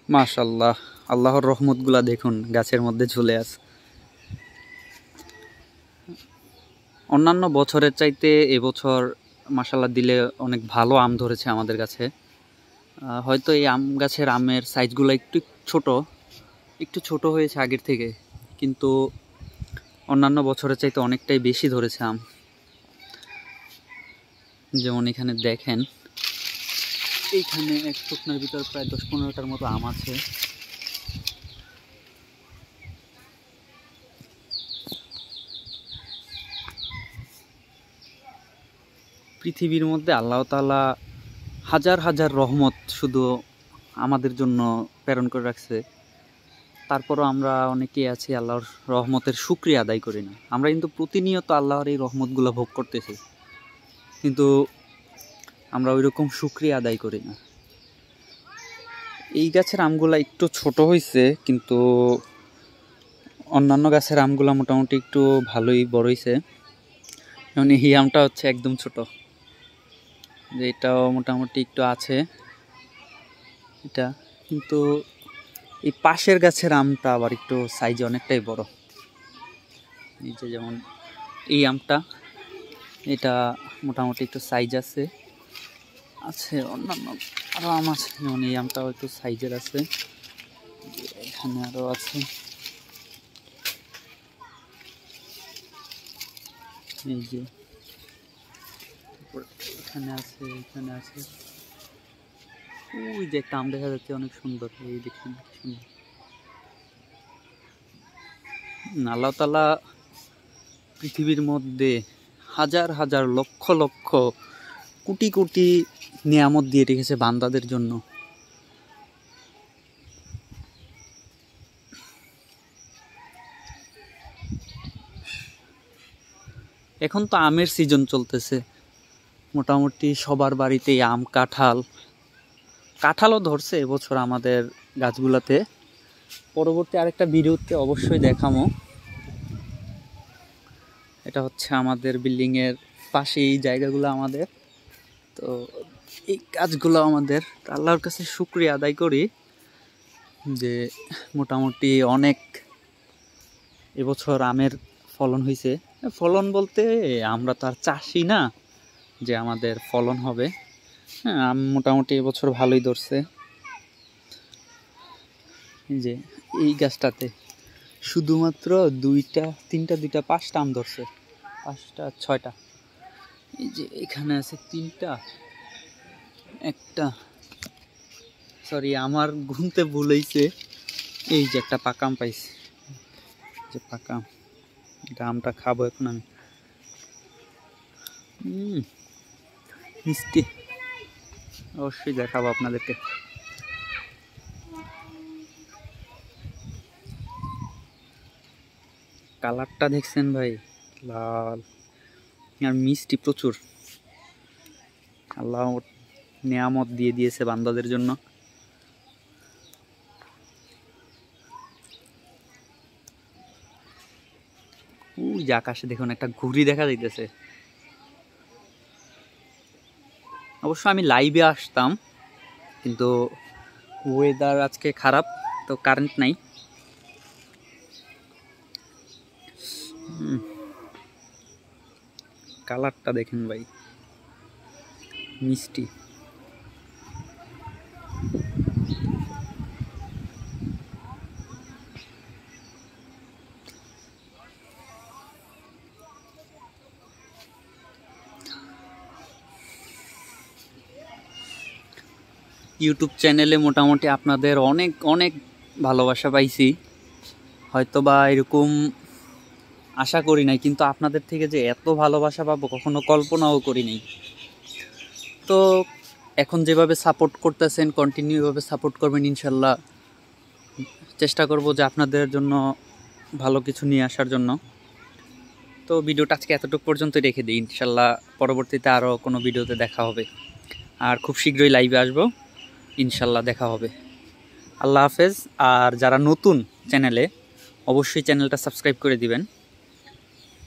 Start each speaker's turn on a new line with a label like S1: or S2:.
S1: মাশাআল্লাহ, আল্লাহর রহমতগুলা দেখুন গাছের মধ্যে ঝুলে আছে। অন্যান্য বছরের চাইতে এবছর মাশাআল্লাহ দিলে অনেক ভালো আম ধরেছে আমাদের গাছে। হয়তো এই আম গাছের আমের সাইজগুলো একটু ছোট হয়েছে আগের থেকে, কিন্তু অন্যান্য বছরের চাইতে অনেকটাই বেশি ধরেছে আম। যেমন এখানে দেখেন, এইখানে এক শুকনার ভিতর প্রায় 10-15টার মতো আম আছে। পৃথিবীর মধ্যে আল্লাহ তাআলা হাজার হাজার রহমত শুধু আমাদের জন্য প্রেরণ করে রাখছে। তারপরও আমরা অনেকেই আছি আল্লাহর রহমতের শুকরিয়া আদায় করি না। আমরা কিন্তু প্রতিনিয়ত আল্লাহর এই রহমতগুলো ভোগ করতেছি, কিন্তু আমরা ওই রকম শুকরিয়া আদায় করি না। এই গাছের আমগুলা একটু ছোট হয়েছে, কিন্তু অন্যান্য গাছের আমগুলা মোটামুটি একটু ভালোই বড় হয়েছে। যেমন এই আমটা হচ্ছে একদম ছোট, যে এটাও মোটামুটি একটু আছে এটা, কিন্তু এই পাশের গাছের আমটা আবার একটু সাইজে অনেকটাই বড়। এই যে যেমন এই আমটা, এটা মোটামুটি একটু সাইজ আছে। অন্যান্য আরও আম আছে, যেমন এই আমটাও একটু সাইজের আছে। এখানে আরও আছে, এই যে এখানে আছে। ওই যে একটা আম দেখা যাচ্ছে অনেক সুন্দর, এই দেখুন সুন্দর। আল্লাহ তাআলা পৃথিবীর মধ্যে হাজার হাজার লক্ষ লক্ষ কোটি কোটি নিয়ামত দিয়ে রেখেছে বান্দাদের জন্য। এখন তো আমের সিজন চলতেছে, মোটামুটি সবার বাড়িতেই আম, কাঁঠালও ধরছে এবছর আমাদের গাছগুলাতে। পরবর্তী আরেকটা ভিডিওতে অবশ্যই দেখাবো। এটা হচ্ছে আমাদের বিল্ডিংয়ের পাশে এই জায়গাগুলো আমাদের, তো এই গাছগুলো আমাদের। আল্লাহর কাছে শুকরিয়া আদায় করি যে মোটামুটি অনেক এবছর আমের ফলন হয়েছে। ফলন বলতে আমরা তো আর চাষি না যে আমাদের ফলন হবে। হ্যাঁ, আম মোটামুটি এবছর ভালোই ধরছে। যে এই গাছটাতে শুধুমাত্র 5টা আম ধরছে, 6টা। এই যে এখানে আছে 3টা, আমার গুনতে ভুল হয়েছে। এই যে একটা পাকা আম পাইছি, যে পাকা আম, এটা আমটা খাবো এখন আমি। মিষ্টি, অবশ্যই দেখাবো আপনাদেরকে। কালারটা দেখছেন ভাই, লাল আর মিষ্টি প্রচুর। আল্লাহ নিয়ামত দিয়ে দিয়েছে বান্দাদের জন্য। ওই যে আকাশে দেখুন একটা ঘুড়ি দেখা যাইতেছে। অবশ্য আমি লাইভে আসতাম, কিন্তু ওয়েদার আজকে খারাপ, তো কারেন্ট নাই। কালারটা দেখেন ভাই, মিষ্টি। ইউটিউব চ্যানেলে মোটামুটি আপনাদের অনেক অনেক ভালোবাসা পাইছি, হয়তো বা এরকম আশা করি নাই, কিন্তু আপনাদের থেকে যে এত ভালোবাসা পাবো কখনো কল্পনাও করি নাই। তো এখন যেভাবে সাপোর্ট করতেছেন, কন্টিনিউ এভাবে সাপোর্ট করবেন ইনশাল্লাহ। চেষ্টা করব যে আপনাদের জন্য ভালো কিছু নিয়ে আসার জন্য। তো ভিডিওটা আজকে এতটুকু পর্যন্ত রেখে দিই, ইনশাল্লাহ পরবর্তীতে আরও কোনো ভিডিওতে দেখা হবে। আর খুব শীঘ্রই লাইভে আসবো, ইনশাল্লাহ দেখা হবে। আল্লাহ হাফেজ। আর যারা নতুন চ্যানেলে, অবশ্যই চ্যানেলটা সাবস্ক্রাইব করে দিবেন।